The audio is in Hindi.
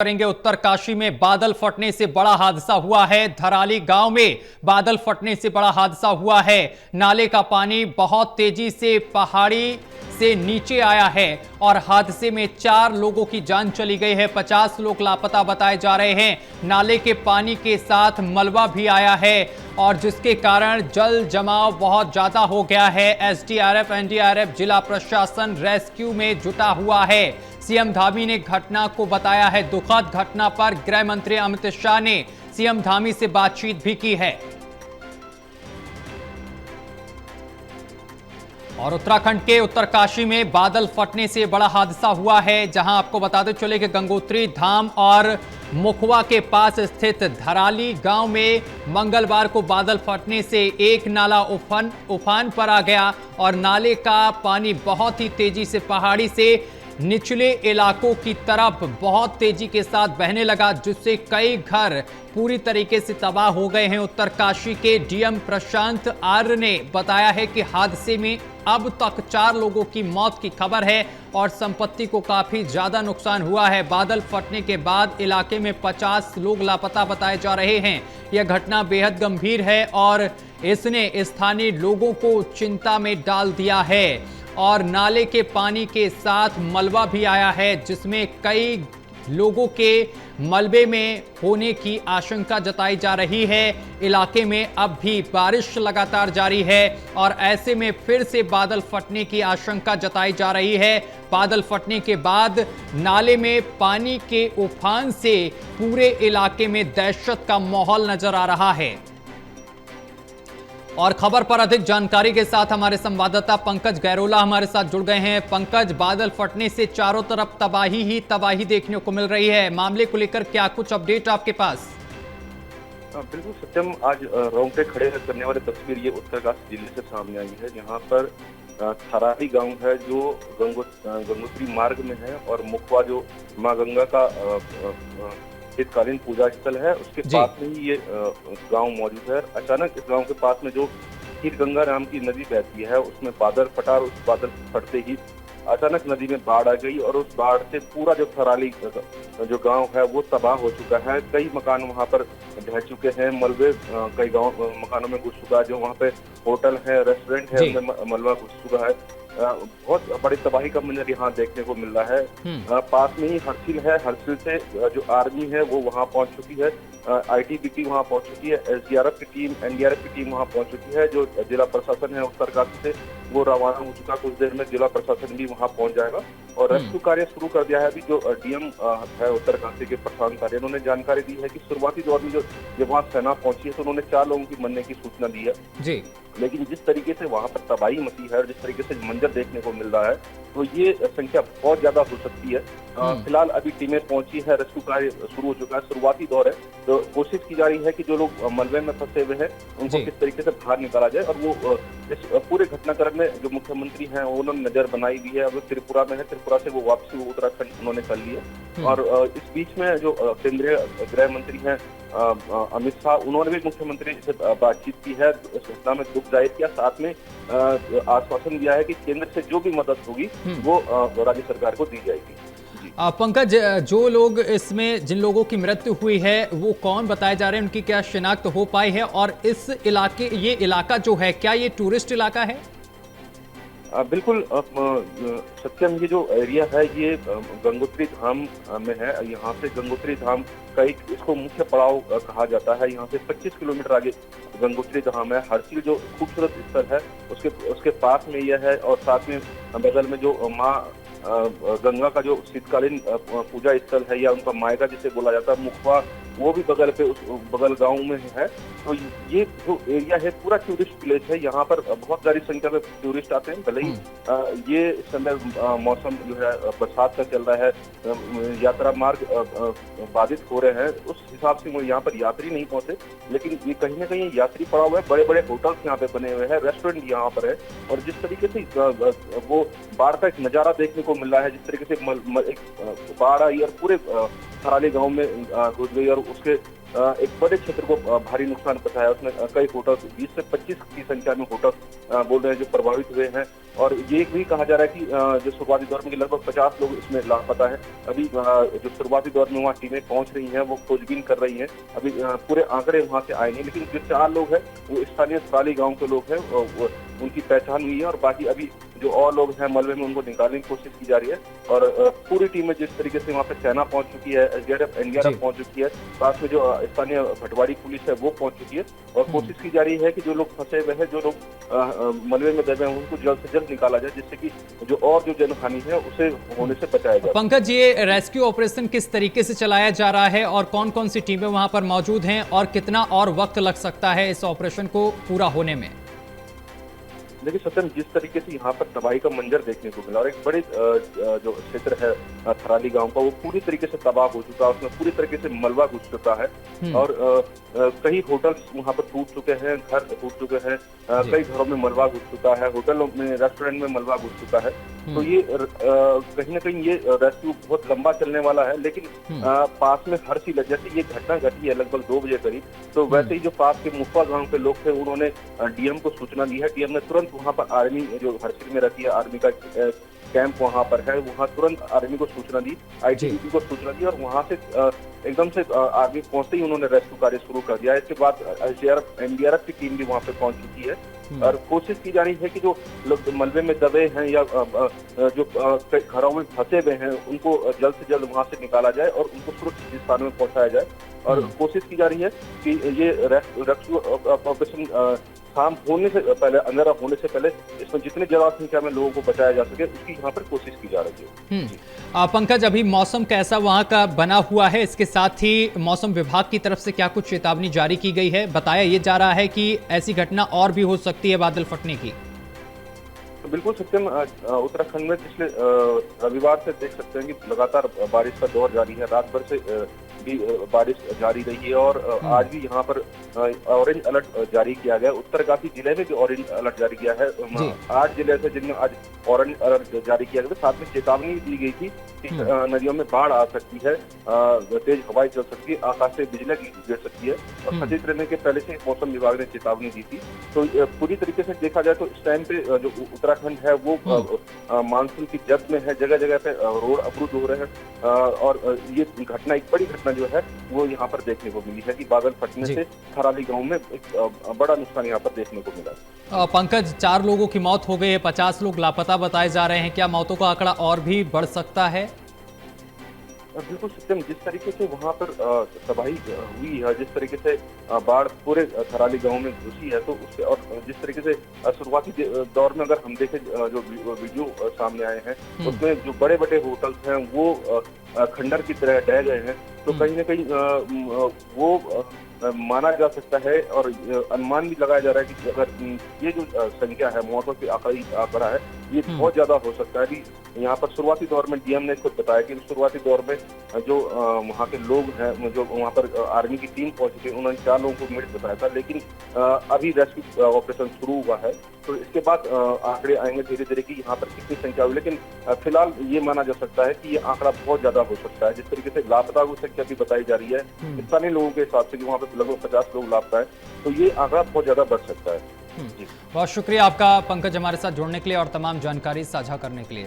करेंगे। उत्तरकाशी में बादल फटने से बड़ा हादसा हुआ है। धराली गांव में बादल फटने से बड़ा हादसा हुआ है। नाले का पानी बहुत तेजी से पहाड़ी से नीचे आया है और हादसे में 4 लोगों की जान चली गई है। 50 लोग लापता बताए जा रहे हैं। नाले के पानी के साथ मलबा भी आया है और जिसके कारण जल जमाव बहुत ज्यादा हो गया है। एसडीआरएफ, एनडीआरएफ, जिला प्रशासन रेस्क्यू में जुटा हुआ है। सीएम धामी ने घटना को बताया है दुखद। घटना पर गृह मंत्री अमित शाह ने सीएम धामी से बातचीत भी की है। और उत्तराखंड के उत्तरकाशी में बादल फटने से बड़ा हादसा हुआ है, जहां आपको बताते चले कि गंगोत्री धाम और मुखवा के पास स्थित धराली गांव में मंगलवार को बादल फटने से एक नाला उफान पर आ गया और नाले का पानी बहुत ही तेजी से पहाड़ी से निचले इलाकों की तरफ बहुत तेजी के साथ बहने लगा, जिससे कई घर पूरी तरीके से तबाह हो गए हैं। उत्तरकाशी के डीएम प्रशांत आर्य ने बताया है कि हादसे में अब तक 4 लोगों की मौत की खबर है और संपत्ति को काफी ज्यादा नुकसान हुआ है। बादल फटने के बाद इलाके में 50 लोग लापता बताए जा रहे हैं। यह घटना बेहद गंभीर है और इसने स्थानीय लोगों को चिंता में डाल दिया है और नाले के पानी के साथ मलबा भी आया है, जिसमें कई लोगों के मलबे में होने की आशंका जताई जा रही है। इलाके में अब भी बारिश लगातार जारी है और ऐसे में फिर से बादल फटने की आशंका जताई जा रही है। बादल फटने के बाद नाले में पानी के उफान से पूरे इलाके में दहशत का माहौल नजर आ रहा है। और खबर पर अधिक जानकारी के साथ हमारे संवाददाता पंकज गैरोला हमारे साथ जुड़ गए हैं। पंकज, बादल फटने से चारों तरफ तबाही ही तबाही देखने को मिल रही है। मामले को लेकर क्या कुछ अपडेट आपके पास? बिल्कुल सत्यम, आज रोंगटे खड़े करने वाली तस्वीर ये उत्तरकाशी जिले से सामने आई है। यहाँ पर थराली गांव है जो गंगोत्री मार्ग में है और मुखवा जो माँ गंगा का शीतकालीन पूजा स्थल है, उसके पास में ही ये गांव मौजूद है। अचानक इस गांव के पास में जो खीर गंगा नाम की नदी बहती है, उसमें बादल फटा और उस बादल फटते ही अचानक नदी में बाढ़ आ गई और उस बाढ़ से पूरा जो थराली जो गांव है वो तबाह हो चुका है। कई मकान वहां पर ढह चुके हैं, मलबे कई गांव मकानों में घुस चुका है। जो वहां पे होटल है, रेस्टोरेंट है, उनमें मलबा घुस चुका है। बहुत बड़ी तबाही का मंजर यहाँ देखने को मिल रहा है। पास में ही हरसिल है, हरसिल से जो आर्मी है वो वहाँ पहुँच चुकी है, आईटीबीपी वहाँ पहुँच चुकी है, एसडीआरएफ की टीम, एनडीआरएफ की टीम वहाँ पहुँच चुकी है। जो जिला प्रशासन है उत्तरकाशी से वो रवाना हो चुका। कुछ देर में जिला प्रशासन भी वहाँ पहुँच जाएगा और रेस्क्यू कार्य शुरू कर दिया है। अभी जो डीएम है उत्तरकाशी के प्रशांत आर्य, उन्होंने जानकारी दी है कि शुरुआती दौर में जब वहाँ सेना पहुंची है तो उन्होंने 4 लोगों की मरने की सूचना दी है जी। लेकिन जिस तरीके से वहां पर तबाही मची है और जिस तरीके से मंजर देखने को मिल रहा है तो ये संख्या बहुत ज्यादा हो सकती है। फिलहाल अभी टीमें पहुंची है, रेस्क्यू कार्य शुरू हो चुका है, शुरुआती दौर है, तो कोशिश की जा रही है कि जो लोग मलबे में फंसे हुए हैं उनको किस तरीके से बाहर निकाला जाए। और वो इस पूरे घटनाक्रम में जो मुख्यमंत्री हैं उन्होंने नजर बनाई भी है। अब त्रिपुरा में है, त्रिपुरा से वो वापसी उत्तराखंड उन्होंने कर ली है। और इस बीच में जो केंद्रीय गृह मंत्री हैं अमित शाह, उन्होंने भी मुख्यमंत्री से बातचीत की है, इस घटना में दुख जाहिर किया, साथ में आश्वासन दिया है कि केंद्र से जो भी मदद होगी वो राज्य सरकार को दी जाएगी। पंकज, जो लोग इसमें जिन लोगों की मृत्यु हुई है वो कौन बताए जा रहे हैं, उनकी क्या शिनाख्त हो पाई है? और इस इलाके, ये इलाका जो है, क्या ये टूरिस्ट इलाका है? बिल्कुल सत्यम, ये जो एरिया है ये गंगोत्री धाम में है। यहाँ से गंगोत्री धाम का इसको मुख्य पड़ाव कहा जाता है। यहाँ से 25 किलोमीटर आगे गंगोत्री धाम है। हरसिल जो खूबसूरत स्थल है उसके पास में यह है और साथ में बगल में जो माँ गंगा का जो शीतकालीन पूजा स्थल है या उनका मायका जिसे बोला जाता है, मुखवा, वो भी बगल पे उस बगल गांव में है। तो ये जो एरिया है पूरा टूरिस्ट प्लेस है। यहाँ पर बहुत सारी संख्या में टूरिस्ट आते हैं। भले ही ये समय मौसम जो है बरसात का चल रहा है, यात्रा मार्ग बाधित हो रहे हैं, उस हिसाब से वो यहाँ पर यात्री नहीं पहुंचे, लेकिन ये कहीं ना कहीं यात्री पड़ा हुआ है। बड़े बड़े होटल्स यहाँ पे बने हुए हैं, रेस्टोरेंट यहाँ पर है और जिस तरीके से वो बाढ़ का एक नजारा देखने को मिल रहा है, जिस तरीके से एक बाढ़ आई और पूरे थराली गांव में घुस गई और उसके एक बड़े क्षेत्र को भारी नुकसान पहुंचाया है। उसमें कई होटल 20 से 25 की संख्या में होटल बोल रहे हैं जो प्रभावित हुए हैं। और ये भी कहा जा रहा है कि जो शुरुआती दौर में लगभग 50 लोग इसमें लापता है। अभी जो शुरुआती दौर में वहाँ टीमें पहुंच रही हैं, वो खोजबीन कर रही हैं। अभी पूरे आंकड़े वहाँ से आए नहीं, लेकिन जो 4 लोग हैं वो स्थानीय थराली गाँव के लोग हैं, उनकी पहचान हुई है। और बाकी अभी जो और लोग हैं मलबे में, उनको निकालने की कोशिश की जा रही है। और पूरी टीमें जिस तरीके से वहाँ पे सेना पहुंच चुकी है, एसडीआरएफ एनडीआरएफ पहुंच चुकी है, साथ में जो स्थानीय भटवाड़ी पुलिस है वो पहुंच चुकी है। और कोशिश की जा रही है कि जो लोग फंसे हुए हैं, जो लोग मलबे में दबे हैं, उनको जल्द से जल्द निकाला जाए, जिससे कि जो जनहानि है उसे होने से बचाया जाए। पंकज, ये रेस्क्यू ऑपरेशन किस तरीके से चलाया जा रहा है और कौन कौन सी टीमें वहां पर मौजूद हैं और कितना और वक्त लग सकता है इस ऑपरेशन को पूरा होने में? देखिए सत्यम, जिस तरीके से यहाँ पर तबाही का मंजर देखने को मिला और एक बड़े जो क्षेत्र है थराली गांव का, वो पूरी तरीके से तबाह हो चुका है। उसमें पूरी तरीके से मलबा घुस चुका है और कई होटल्स वहाँ पर टूट चुके हैं, घर टूट चुके हैं, कई घरों में मलबा घुस चुका है, होटलों में, रेस्टोरेंट में मलबा घुस चुका है। तो ये कहीं ना कहीं ये रेस्क्यू बहुत लंबा चलने वाला है। लेकिन पास में हर चीज, जैसे ये घटना घटी है लगभग 2 बजे करीब, तो वैसे ही जो पास के मुफ्फा गांव के लोग थे, उन्होंने डीएम को सूचना दी है। डीएम ने तुरंत वहाँ पर आर्मी जो हरसिल में रहती है, आर्मी का कैंप वहाँ पर है, वहाँ तुरंत आर्मी को सूचना दी, आईटीबीपी को सूचना दी और वहाँ से एकदम से आर्मी पहुंचते ही उन्होंने रेस्क्यू कार्य शुरू कर दिया। इसके बाद एसडीआरएफ एनडीआरएफ की टीम भी वहाँ पे पहुंच चुकी है और कोशिश की जा रही है कि जो लोग मलबे में दबे हैं या जो घरों में फंसे हुए हैं, उनको जल्द से जल्द वहाँ से निकाला जाए और उनको सुरक्षित स्थान में पहुंचाया जाए। और कोशिश की जा रही है कि ये रेस्क्यू ऑपरेशन शाम होने से पहले, अंधेरा होने से पहले, इसमें जितनी ज्यादा संख्या में लोगों को बचाया जा सके उसकी यहाँ पर कोशिश की जा रही है। पंकज, अभी मौसम कैसा वहाँ का बना हुआ है? इसके साथ ही मौसम विभाग की तरफ से क्या कुछ चेतावनी जारी की गई है? बताया ये जा रहा है कि ऐसी घटना और भी हो सकती है बादल फटने की। तो बिल्कुल सत्यम, उत्तराखंड में पिछले रविवार से देख सकते हैं कि लगातार बारिश का दौर जारी है। रात भर से भी बारिश जारी रही है और आज भी यहाँ पर ऑरेंज अलर्ट जारी किया गया। उत्तरकाशी जिले में भी ऑरेंज अलर्ट जारी किया है। 8 जिले से जिनमें आज ऑरेंज अलर्ट जारी किया गया। साथ में चेतावनी दी गई थी कि नदियों में बाढ़ आ सकती है, तेज हवाएं चल सकती है, आकाश से बिजली गिर सकती है और सचेत रहने के पहले से मौसम विभाग ने चेतावनी दी थी। तो पूरी तरीके से देखा जाए तो इस टाइम पे जो उत्तराखंड है वो मानसून की जद में है। जगह जगह पे रोड अवरुद्ध हो रहे हैं और ये घटना, एक बड़ी घटना जो है वो यहाँ पर देखने को मिली है कि बादल फटने से थराली गांव में एक बड़ा नुकसान यहाँ पर देखने को मिला। पंकज, 4 लोगों की मौत हो गई है, 50 लोग लापता बताए जा रहे हैं। क्या मौतों का आंकड़ा और भी बढ़ सकता है? बिल्कुल सत्यम, जिस तरीके से वहाँ पर तबाही हुई है, जिस तरीके से बाढ़ पूरे थराली गांव में घुसी है, तो उससे और जिस तरीके से शुरुआती दौर में अगर हम देखें जो वीडियो सामने आए हैं, उसमें जो बड़े बड़े होटल्स हैं वो खंडर की तरह ढह गए हैं। तो कहीं ना कहीं वो माना जा सकता है और अनुमान भी लगाया जा रहा है कि अगर ये जो संख्या है, मौतों की आंकड़ा है, ये बहुत ज्यादा हो सकता है। अभी यहाँ पर शुरुआती दौर में डीएम ने खुद बताया कि शुरुआती दौर में जो वहाँ के लोग हैं, जो वहाँ पर आर्मी की टीम पहुंची थी, उन्होंने 4 लोगों को मृत बताया था। लेकिन अभी रेस्क्यू ऑपरेशन शुरू हुआ है, तो इसके बाद आंकड़े आएंगे धीरे धीरे कि यहाँ पर कितनी संख्या हुई। लेकिन फिलहाल ये माना जा सकता है कि ये आंकड़ा बहुत ज्यादा हो सकता है। जिस तरीके से लापता की संख्या भी बताई जा रही है स्थानीय लोगों के हिसाब से, वहाँ पर लगभग 50 लोग लापता है, तो ये आंकड़ा बहुत ज्यादा बढ़ सकता है। बहुत शुक्रिया आपका पंकज, हमारे साथ जुड़ने के लिए और तमाम जानकारी साझा करने के लिए।